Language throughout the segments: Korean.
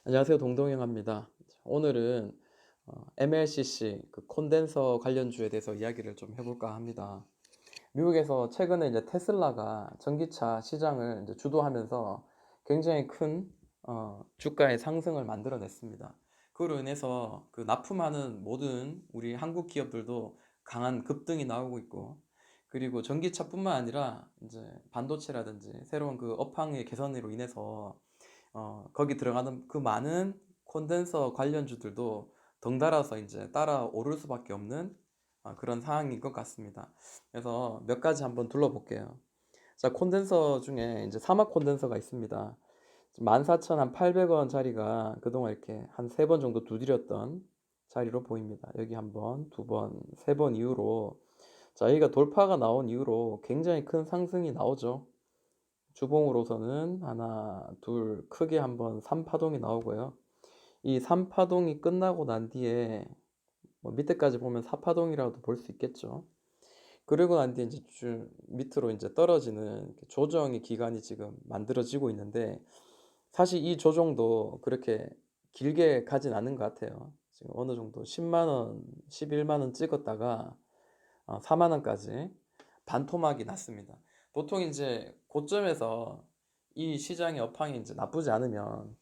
안녕하세요. 동동영입니다. 오늘은 MLCC 그 콘덴서 관련주에 대해서 이야기를 좀 해볼까 합니다. 미국에서 최근에 이제 테슬라가 전기차 시장을 이제 주도하면서 굉장히 큰 주가의 상승을 만들어냈습니다. 그로 인해서 그 납품하는 모든 우리 한국 기업들도 강한 급등이 나오고 있고, 그리고 전기차뿐만 아니라 이제 반도체라든지 새로운 그 업황의 개선으로 인해서 거기 들어가는 그 많은 콘덴서 관련주들도 덩달아서 이제 따라 오를 수밖에 없는 그런 상황인 것 같습니다. 그래서 몇 가지 한번 둘러볼게요. 자, 콘덴서 중에 이제 사막 콘덴서가 있습니다. 14,800원짜리가 그동안 이렇게 한 세 번 정도 두드렸던 자리로 보입니다. 여기 한 번, 두 번, 세 번 이후로, 자, 여기가 돌파가 나온 이후로 굉장히 큰 상승이 나오죠. 주봉으로서는 하나, 둘, 크게 한번 3파동이 나오고요. 이 3파동이 끝나고 난 뒤에 뭐 밑에까지 보면 4파동이라도 볼 수 있겠죠. 그리고 난 뒤에 이제 밑으로 이제 떨어지는 조정의 기간이 지금 만들어지고 있는데, 사실 이 조정도 그렇게 길게 가진 않은 것 같아요. 지금 어느 정도 10만 원, 11만 원 찍었다가 4만 원까지 반토막이 났습니다. 보통 이제 고점에서 이 시장의 업황이 이제 나쁘지 않으면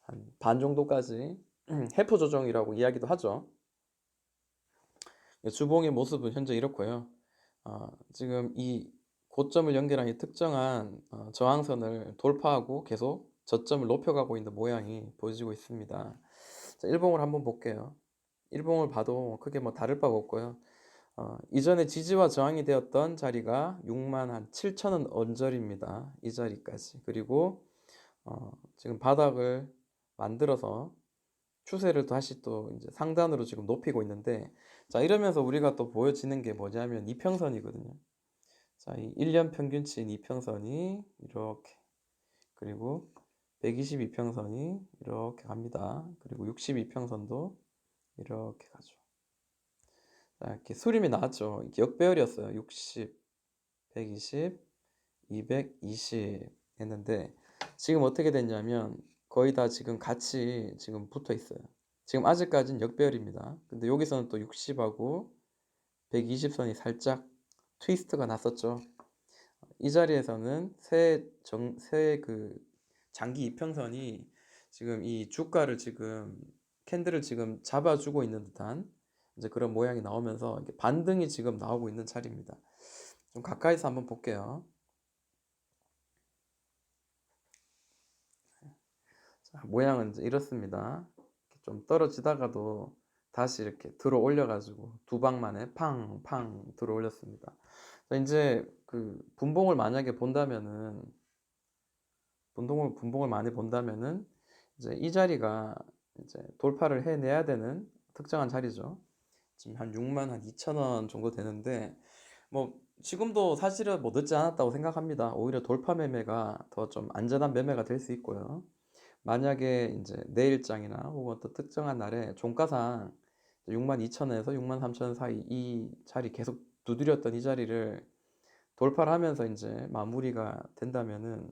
한 반 정도까지 해프 조정이라고 이야기도 하죠. 주봉의 모습은 현재 이렇고요. 지금 이 고점을 연결한 이 특정한 저항선을 돌파하고 계속 저점을 높여가고 있는 모양이 보여지고 있습니다. 자, 일봉을 한번 볼게요. 일봉을 봐도 크게 뭐 다를 바가 없고요. 이전에 지지와 저항이 되었던 자리가 6만 한 7천 원 언저리입니다. 이 자리까지. 그리고 지금 바닥을 만들어서 추세를 다시 또 이제 상단으로 지금 높이고 있는데, 자, 이러면서 우리가 또 보여지는 게 뭐냐면 이평선이거든요. 자, 이 1년 평균치인 이평선이 이렇게, 그리고 122평선이 이렇게 갑니다. 그리고 62평선도 이렇게 가죠. 자, 이렇게 수렴이 나왔죠. 이렇게 역배열이었어요. 60, 120, 220 했는데, 지금 어떻게 됐냐면 거의 다 지금 같이 지금 붙어 있어요. 지금 아직까지는 역배열입니다. 근데 여기서는 또 60하고 120선이 살짝 트위스트가 났었죠. 이 자리에서는 새 그 장기 이평선이 지금 이 주가를 지금 캔들을 지금 잡아주고 있는 듯한 이제 그런 모양이 나오면서 이렇게 반등이 지금 나오고 있는 자리입니다. 좀 가까이서 한번 볼게요. 자, 모양은 이제 이렇습니다. 이렇게 좀 떨어지다가도 다시 이렇게 들어 올려가지고 두 방 만에 팡팡 들어 올렸습니다. 이제 그 분봉을 만약에 본다면은, 분봉을 많이 본다면은 이제 이 자리가 이제 돌파를 해내야 되는 특정한 자리죠. 지금 한 6만 한 2천 원 정도 되는데, 뭐 지금도 사실은 뭐 늦지 않았다고 생각합니다. 오히려 돌파 매매가 더 좀 안전한 매매가 될 수 있고요. 만약에 이제 내일장이나 혹은 또 특정한 날에 종가상 6만 2천 원에서 6만 3천 원 사이 이 자리 계속 두드렸던 이 자리를 돌파를 하면서 이제 마무리가 된다면은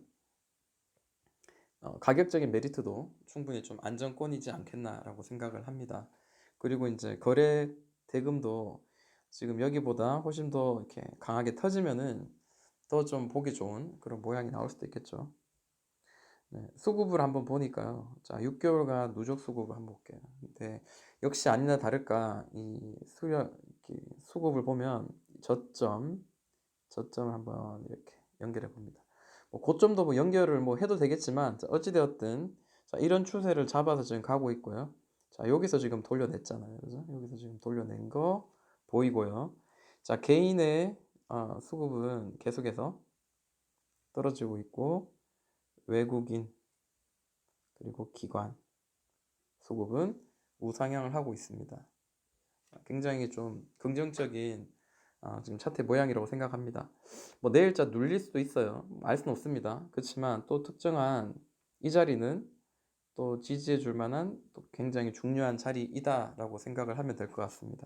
가격적인 메리트도 충분히 좀 안정권이지 않겠나라고 생각을 합니다. 그리고 이제 거래 대금도 지금 여기보다 훨씬 더 이렇게 강하게 터지면은 더 좀 보기 좋은 그런 모양이 나올 수도 있겠죠. 네, 수급을 한번 보니까요. 자, 6개월간 누적 수급을 한번 볼게요. 근데 역시 아니나 다를까 이 수급을 보면 저점을 한번 이렇게 연결해 봅니다. 뭐 고점도 뭐 연결을 뭐 해도 되겠지만, 자, 어찌되었든 자, 이런 추세를 잡아서 지금 가고 있고요. 자, 여기서 지금 돌려냈잖아요. 그죠? 여기서 지금 돌려낸 거 보이고요. 자, 개인의 수급은 계속해서 떨어지고 있고, 외국인 그리고 기관 수급은 우상향을 하고 있습니다. 굉장히 좀 긍정적인 지금 차트 모양이라고 생각합니다. 뭐 내일자 눌릴 수도 있어요. 알 수는 없습니다. 그렇지만 또 특정한 이 자리는 또 지지해 줄 만한 또 굉장히 중요한 자리이다라고 생각을 하면 될 것 같습니다.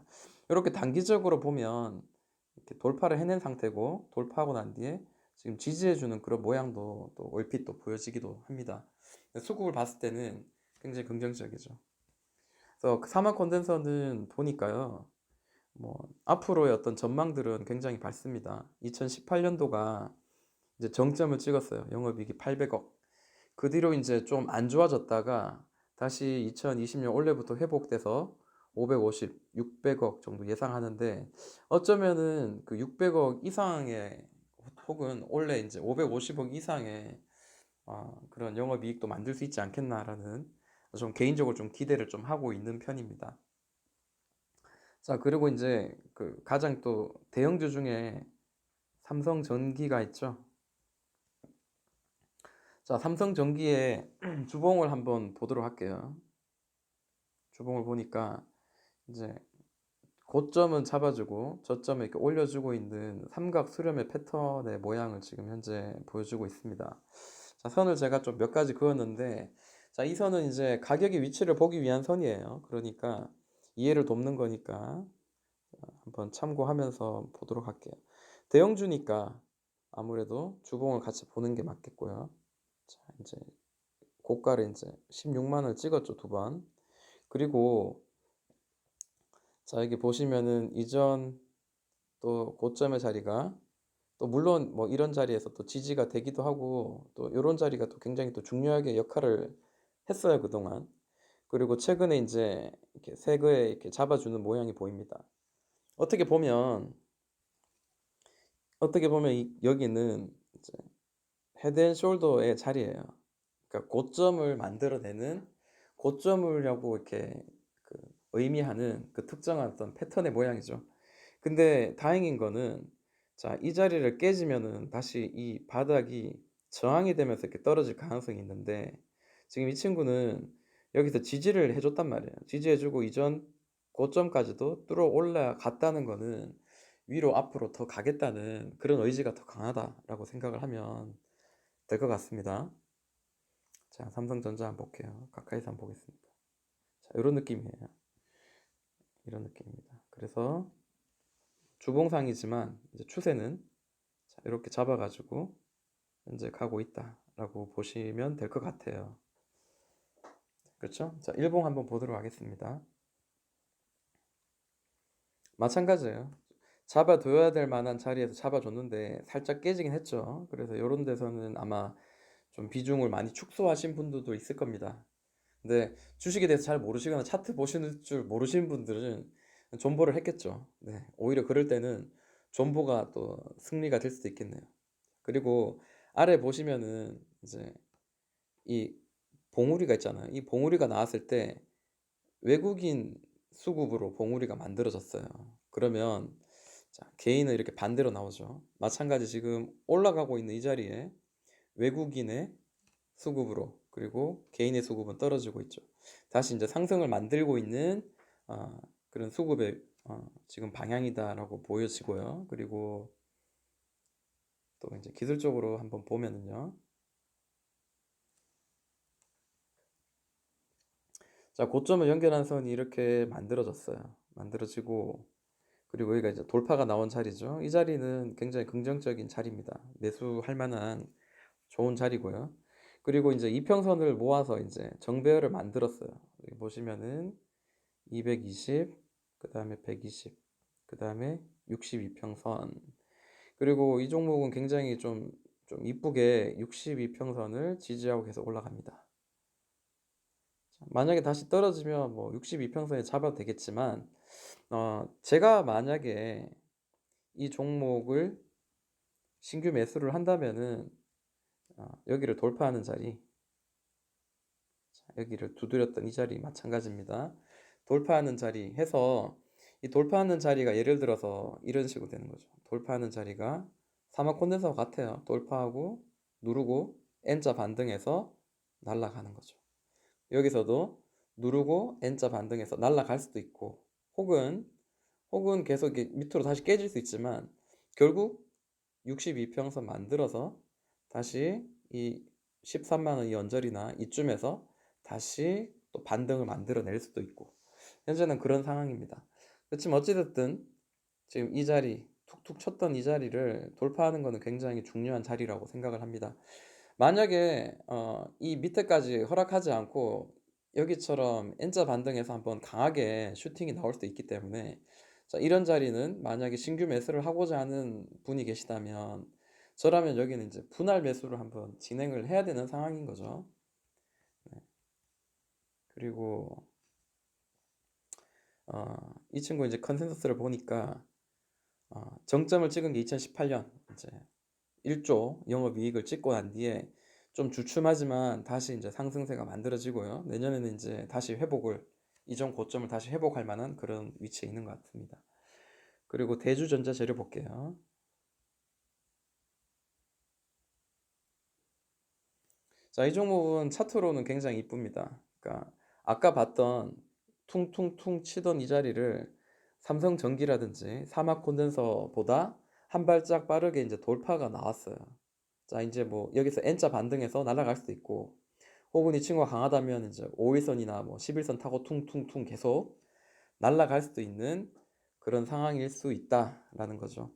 이렇게 단기적으로 보면 이렇게 돌파를 해낸 상태고, 돌파하고 난 뒤에 지금 지지해 주는 그런 모양도 또 얼핏 또 보여지기도 합니다. 수급을 봤을 때는 굉장히 긍정적이죠. 그래서 그 사막 콘덴서는 보니까요. 뭐 앞으로의 어떤 전망들은 굉장히 밝습니다. 2018년도가 이제 정점을 찍었어요. 영업이익이 800억. 그 뒤로 인제 좀 안 좋아졌다가 다시 2020년 올해부터 회복돼서 550, 600억 정도 예상하는데, 어쩌면은 그 600억 이상의 혹은 올해 인제 550억 이상의 그런 영업이익도 만들 수 있지 않겠나라는 좀 개인적으로 좀 기대를 좀 하고 있는 편입니다. 자, 그리고 인제 그 가장 또 대형주 중에 삼성전기가 있죠. 자, 삼성전기의 주봉을 한번 보도록 할게요. 주봉을 보니까 이제 고점은 잡아주고 저점을 이렇게 올려주고 있는 삼각 수렴의 패턴의 모양을 지금 현재 보여주고 있습니다. 자, 선을 제가 좀 몇 가지 그었는데, 자, 이 선은 이제 가격의 위치를 보기 위한 선이에요. 그러니까 이해를 돕는 거니까 한번 참고하면서 보도록 할게요. 대형주니까 아무래도 주봉을 같이 보는 게 맞겠고요. 자, 이제 고가를 이제 16만 원을 찍었죠, 두 번. 그리고 자, 여기 보시면은 이전 또 고점의 자리가 또 물론 뭐 이런 자리에서 또 지지가 되기도 하고, 또 요런 자리가 또 굉장히 또 중요하게 역할을 했어요, 그동안. 그리고 최근에 인제 이렇게 세그에 이렇게 잡아주는 모양이 보입니다. 어떻게 보면 이 여기는 이제 헤드 앤 숄더의 자리예요. 그러니까 고점을 만들어내는, 고점을라고 이렇게 그 의미하는 그 특정한 어떤 패턴의 모양이죠. 근데 다행인 거는, 자, 이 자리를 깨지면은 다시 이 바닥이 저항이 되면서 이렇게 떨어질 가능성이 있는데, 지금 이 친구는 여기서 지지를 해 줬단 말이에요. 지지해 주고 이전 고점까지도 뚫어 올라갔다는 거는 위로 앞으로 더 가겠다는 그런 의지가 더 강하다라고 생각을 하면 될 것 같습니다. 자, 삼성전자 한번 볼게요. 가까이서 한번 보겠습니다. 자, 요런 느낌이에요. 이런 느낌입니다. 그래서 주봉상이지만 이제 추세는 자, 이렇게 잡아 가지고 현재 가고 있다라고 보시면 될 것 같아요. 그렇죠? 자, 일봉 한번 보도록 하겠습니다. 마찬가지예요. 잡아둬야 될 만한 자리에서 잡아줬는데 살짝 깨지긴 했죠. 그래서 요런 데서는 아마 좀 비중을 많이 축소하신 분들도 있을 겁니다. 근데 주식에 대해서 잘 모르시거나 차트 보시는 줄 모르시는 분들은 존버를 했겠죠. 네, 오히려 그럴 때는 존버가 또 승리가 될 수도 있겠네요. 그리고 아래 보시면은 이제 이 봉우리가 있잖아요. 이 봉우리가 나왔을 때 외국인 수급으로 봉우리가 만들어졌어요. 그러면 자, 개인은 이렇게 반대로 나오죠. 마찬가지 지금 올라가고 있는 이 자리에 외국인의 수급으로, 그리고 개인의 수급은 떨어지고 있죠. 다시 이제 상승을 만들고 있는 그런 수급의 지금 방향이다라고 보여지고요. 그리고 또 이제 기술적으로 한번 보면은요. 자, 고점을 연결한 선이 이렇게 만들어졌어요. 만들어지고, 그리고 여기가 이제 돌파가 나온 자리죠. 이 자리는 굉장히 긍정적인 자리입니다. 매수할 만한 좋은 자리고요. 그리고 이제 이평선을 모아서 이제 정배열을 만들었어요. 여기 보시면은 220, 그 다음에 120, 그 다음에 62평선. 그리고 이 종목은 굉장히 좀 이쁘게 62평선을 지지하고 계속 올라갑니다. 만약에 다시 떨어지면 뭐 62평선에 잡아도 되겠지만, 제가 만약에 이 종목을 신규 매수를 한다면은 여기를 돌파하는 자리, 여기를 두드렸던 이 자리 마찬가지입니다. 돌파하는 자리 해서, 이 돌파하는 자리가 예를 들어서 이런 식으로 되는 거죠. 돌파하는 자리가 사막 콘덴서 같아요. 돌파하고 누르고 N자 반등해서 날아가는 거죠. 여기서도 누르고 N자 반등해서 날아갈 수도 있고, 혹은 계속 이렇게 밑으로 다시 깨질 수 있지만, 결국 62평선 만들어서 다시 이 13만 원 이 언저리나 이쯤에서 다시 또 반등을 만들어낼 수도 있고, 현재는 그런 상황입니다. 그렇지만 어찌됐든 지금 이 자리, 툭툭 쳤던 이 자리를 돌파하는 것은 굉장히 중요한 자리라고 생각을 합니다. 만약에 이 밑에까지 허락하지 않고 여기처럼 N자 반등해서 한번 강하게 슈팅이 나올 수도 있기 때문에, 자 이런 자리는 만약에 신규 매수를 하고자 하는 분이 계시다면, 저라면 여기는 이제 분할 매수를 한번 진행을 해야 되는 상황인 거죠. 네. 그리고 이 친구 이제 컨센서스를 보니까 정점을 찍은 게 2018년 이제 1조 영업이익을 찍고 난 뒤에 좀 주춤하지만 다시 이제 상승세가 만들어지고요. 내년에는 이제 다시 회복을, 이전 고점을 다시 회복할 만한 그런 위치에 있는 것 같습니다. 그리고 대주전자 재료 볼게요. 자, 이 종목은 차트로는 굉장히 이쁩니다. 그러니까 아까 봤던 퉁퉁퉁 치던 이 자리를 삼성전기라든지 사막콘덴서보다 한 발짝 빠르게 이제 돌파가 나왔어요. 자, 이제 뭐 여기서 N자 반등해서 날아갈 수도 있고, 혹은 이 친구가 강하다면 이제 5일선이나 뭐 11선 타고 퉁퉁퉁 계속 날아갈 수도 있는 그런 상황일 수 있다라는 거죠.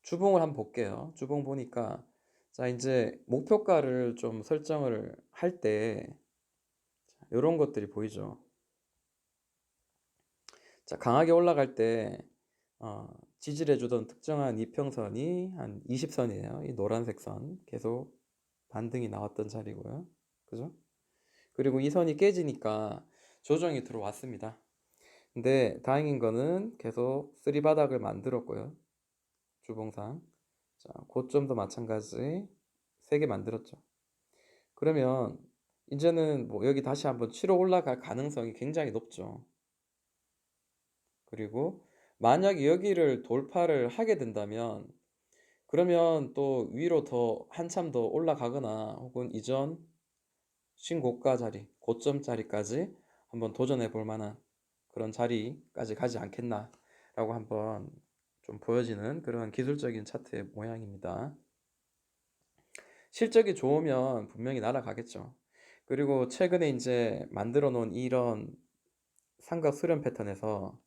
주봉을 한번 볼게요. 주봉 보니까, 자 이제 목표가를 좀 설정을 할 때 이런 것들이 보이죠. 자, 강하게 올라갈 때 지지해주던 특정한 이평선이 한 20선이에요. 이 노란색 선 계속 반등이 나왔던 자리고요. 그죠? 그리고 이 선이 깨지니까 조정이 들어왔습니다. 근데 다행인 거는 계속 쓰리바닥을 만들었고요. 주봉상. 자, 고점도 마찬가지 3개 만들었죠. 그러면 이제는 뭐 여기 다시 한번 치러 올라갈 가능성이 굉장히 높죠. 그리고 만약에 여기를 돌파를 하게 된다면, 그러면 또 위로 더 한참 더 올라가거나 혹은 이전 신고가 자리, 고점 자리까지 한번 도전해 볼 만한 그런 자리까지 가지 않겠나라고 한번 좀 보여지는 그런 기술적인 차트의 모양입니다. 실적이 좋으면 분명히 날아가겠죠. 그리고 최근에 이제 만들어 놓은 이런 삼각 수렴 패턴에서,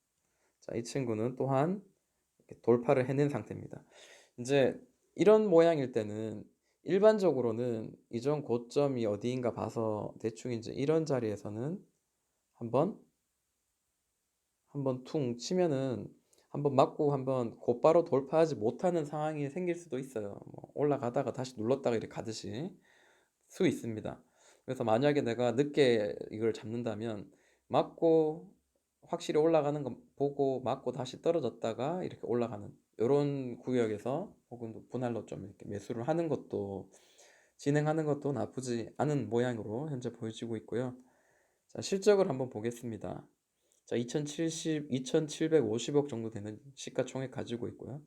자, 이 친구는 또한 이렇게 돌파를 해낸 상태입니다. 이제 이런 모양일 때는 일반적으로는 이전 고점이 어디인가 봐서 대충 이제 이런 자리에서는 한번 퉁 치면은 한번 맞고 한번 곧바로 돌파하지 못하는 상황이 생길 수도 있어요. 뭐 올라가다가 다시 눌렀다가 이렇게 가듯이 수 있습니다. 그래서 만약에 내가 늦게 이걸 잡는다면, 맞고 확실히 올라가는 거 보고 맞고 다시 떨어졌다가 이렇게 올라가는 이런 구역에서, 혹은 분할로 좀 이렇게 매수를 하는 것도, 진행하는 것도 나쁘지 않은 모양으로 현재 보여지고 있고요. 자, 실적을 한번 보겠습니다. 자, 2,750억 정도 되는 시가총액 가지고 있고요.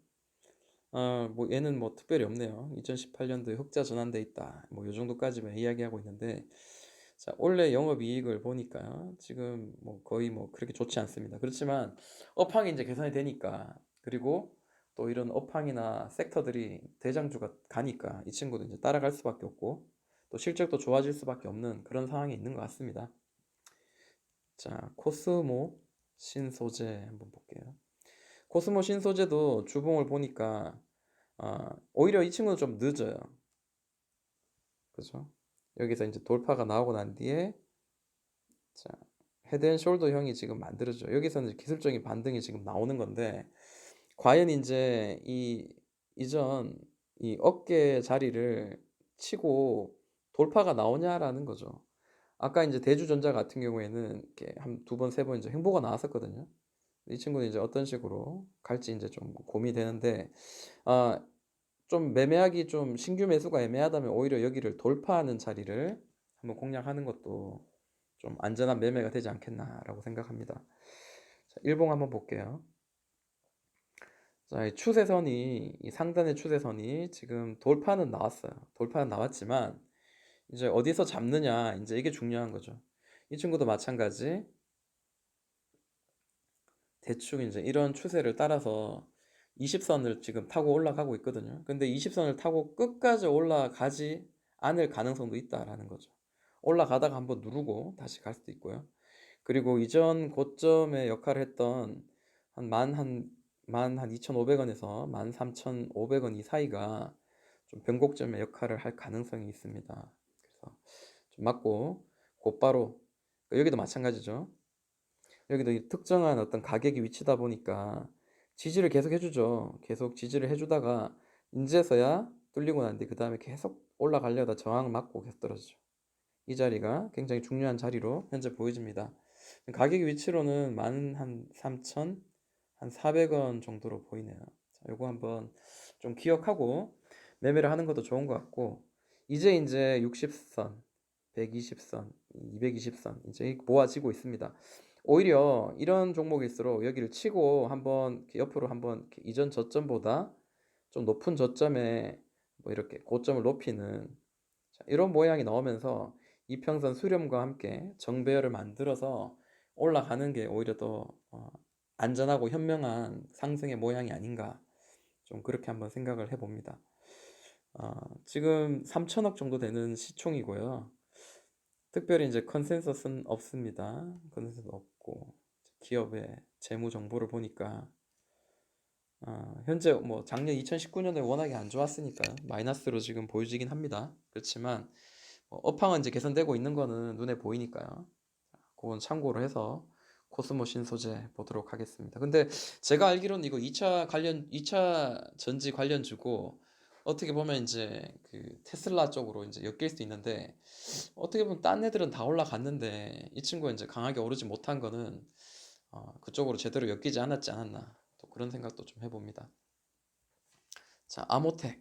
뭐 얘는 뭐 특별히 없네요. 2018년도에 흑자 전환돼 있다, 뭐 요 정도까지만 이야기하고 있는데, 자 올해 영업이익을 보니까 지금 뭐 거의 뭐 그렇게 좋지 않습니다. 그렇지만 업황이 이제 개선이 되니까, 그리고 또 이런 업황이나 섹터들이 대장주가 가니까 이 친구도 이제 따라갈 수밖에 없고, 또 실적도 좋아질 수밖에 없는 그런 상황이 있는 것 같습니다. 자, 코스모 신소재 한번 볼게요. 코스모 신소재도 주봉을 보니까 오히려 이 친구는 좀 늦어요. 그죠? 여기서 이제 돌파가 나오고 난 뒤에, 자, 헤드앤숄더형이 지금 만들어져. 여기서는 기술적인 반등이 지금 나오는 건데, 과연 이제 이전 이 어깨 자리를 치고 돌파가 나오냐라는 거죠. 아까 이제 대주전자 같은 경우에는 이렇게 한 두 번, 세 번 이제 횡보가 나왔었거든요. 이 친구는 이제 어떤 식으로 갈지 이제 좀 고민이 되는데, 아, 좀 매매하기, 좀 신규 매수가 애매하다면 오히려 여기를 돌파하는 자리를 한번 공략하는 것도 좀 안전한 매매가 되지 않겠나라고 생각합니다. 자, 일봉 한번 볼게요. 자, 이 추세선이, 이 상단의 추세선이 지금 돌파는 나왔어요. 돌파는 나왔지만 이제 어디서 잡느냐, 이제 이게 중요한 거죠. 이 친구도 마찬가지, 대충 이제 이런 추세를 따라서 20선을 지금 타고 올라가고 있거든요. 근데 20선을 타고 끝까지 올라가지 않을 가능성도 있다라는 거죠. 올라가다가 한번 누르고 다시 갈 수도 있고요. 그리고 이전 고점의 역할을 했던 한 2,500원에서 13,500원 이 사이가 좀 변곡점의 역할을 할 가능성이 있습니다. 그래서 좀 맞고 곧바로 여기도 마찬가지죠. 여기도 이 특정한 어떤 가격이 위치다 보니까 지지를 계속 해 주죠. 계속 지지를 해 주다가 인제서야 뚫리고 난 뒤 그다음에 계속 올라가려다 저항을 맞고 계속 떨어지죠. 이 자리가 굉장히 중요한 자리로 현재 보여집니다. 가격 위치로는 13,000 한 400원 정도로 보이네요. 자, 요거 한번 좀 기억하고 매매를 하는 것도 좋은 것 같고, 이제 인제 60 선, 120 선, 220선 이제 모아지고 있습니다. 오히려 이런 종목일수록 여기를 치고 한번 이렇게 옆으로 한번 이렇게 이전 저점보다 좀 높은 저점에 뭐 이렇게 고점을 높이는, 자, 이런 모양이 나오면서 이평선 수렴과 함께 정배열을 만들어서 올라가는 게 오히려 더 안전하고 현명한 상승의 모양이 아닌가, 좀 그렇게 한번 생각을 해봅니다. 지금 3천억 정도 되는 시총이고요. 특별히 이제 컨센서스는 없습니다. 컨센서스 없고, 기업의 재무 정보를 보니까 현재 뭐 작년 2019년에 워낙에 안 좋았으니까 마이너스로 지금 보여지긴 합니다. 그렇지만 업황은 이제 개선되고 있는 거는 눈에 보이니까요. 그건 참고로 해서 코스모 신소재 보도록 하겠습니다. 근데 제가 알기로는 이거 2차 전지 관련주고, 어떻게 보면 이제 그 테슬라 쪽으로 이제 엮일 수 있는데, 어떻게 보면 딴 애들은 다 올라갔는데 이 친구가 이제 강하게 오르지 못한 거는 그쪽으로 제대로 엮이지 않았나, 또 그런 생각도 좀 해봅니다. 자, 아모텍.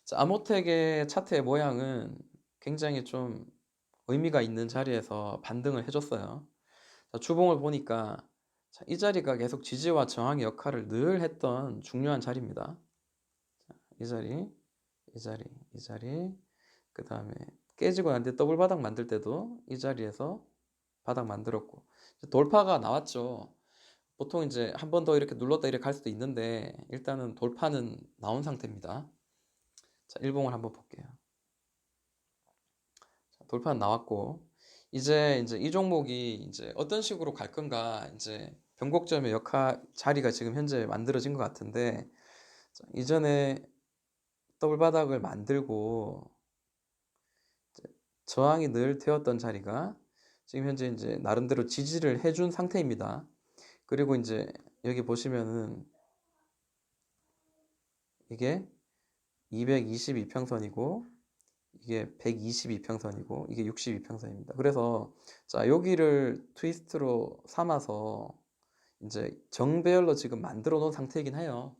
자, 아모텍의 차트의 모양은 굉장히 좀 의미가 있는 자리에서 반등을 해줬어요. 자, 주봉을 보니까, 자, 이 자리가 계속 지지와 저항의 역할을 늘 했던 중요한 자리입니다. 자, 이 자리, 이 자리, 이 자리, 그 다음에 깨지고 난 뒤에 더블 바닥 만들 때도 이 자리에서 바닥 만들었고, 돌파가 나왔죠. 보통 이제 한 번 더 이렇게 눌렀다 이렇게 갈 수도 있는데, 일단은 돌파는 나온 상태입니다. 자, 일봉을 한번 볼게요. 자, 돌파는 나왔고, 이제 이 종목이 이제 어떤 식으로 갈 건가, 이제 변곡점의 역할 자리가 지금 현재 만들어진 것 같은데, 자, 이전에 더블 바닥을 만들고 저항이 늘 되었던 자리가 지금 현재 이제 나름대로 지지를 해준 상태입니다. 그리고 이제 여기 보시면은 이게 222평선이고 이게 122평선이고 이게 62평선입니다. 그래서 자, 여기를 트위스트로 삼아서 이제 정배열로 지금 만들어 놓은 상태이긴 해요.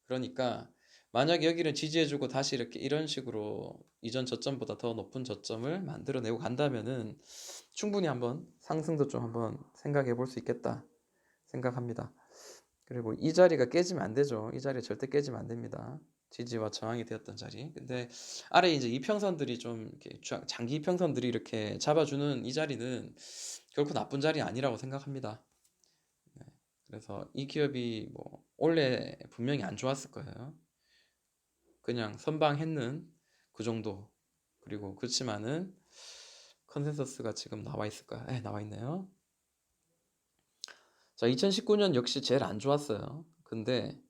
그러니까 만약 여기를 지지해주고 다시 이렇게 이런 식으로 이전 저점보다 더 높은 저점을 만들어내고 간다면은 충분히 한번 상승도 좀 한번 생각해 볼 수 있겠다 생각합니다. 그리고 이 자리가 깨지면 안 되죠. 이 자리 절대 깨지면 안 됩니다. 지지와 저항이 되었던 자리. 근데 아래 이제 이평선들이 좀 이렇게 장기 이평선들이 이렇게 잡아주는 이 자리는 결코 나쁜 자리 아니라고 생각합니다. 네. 그래서 이 기업이 뭐 원래 분명히 안 좋았을 거예요. 그냥 선방했는 그 정도. 그리고 그렇지만은 컨센서스가 지금 나와 있을까요? 네, 나와 있네요. 자, 2019년 역시 제일 안 좋았어요. 근데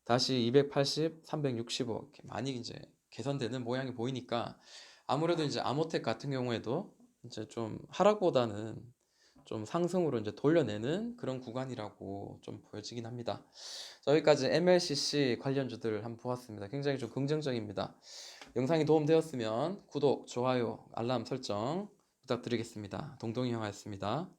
다시 280, 365 이렇게 많이 이제 개선되는 모양이 보이니까, 아무래도 이제 아모텍 같은 경우에도 이제 좀 하락보다는 좀 상승으로 이제 돌려내는 그런 구간이라고 좀 보여지긴 합니다. 자, 여기까지 MLCC 관련주들 한번 보았습니다. 굉장히 좀 긍정적입니다. 영상이 도움되었으면 구독, 좋아요, 알람 설정 부탁드리겠습니다. 동동이 형아였습니다.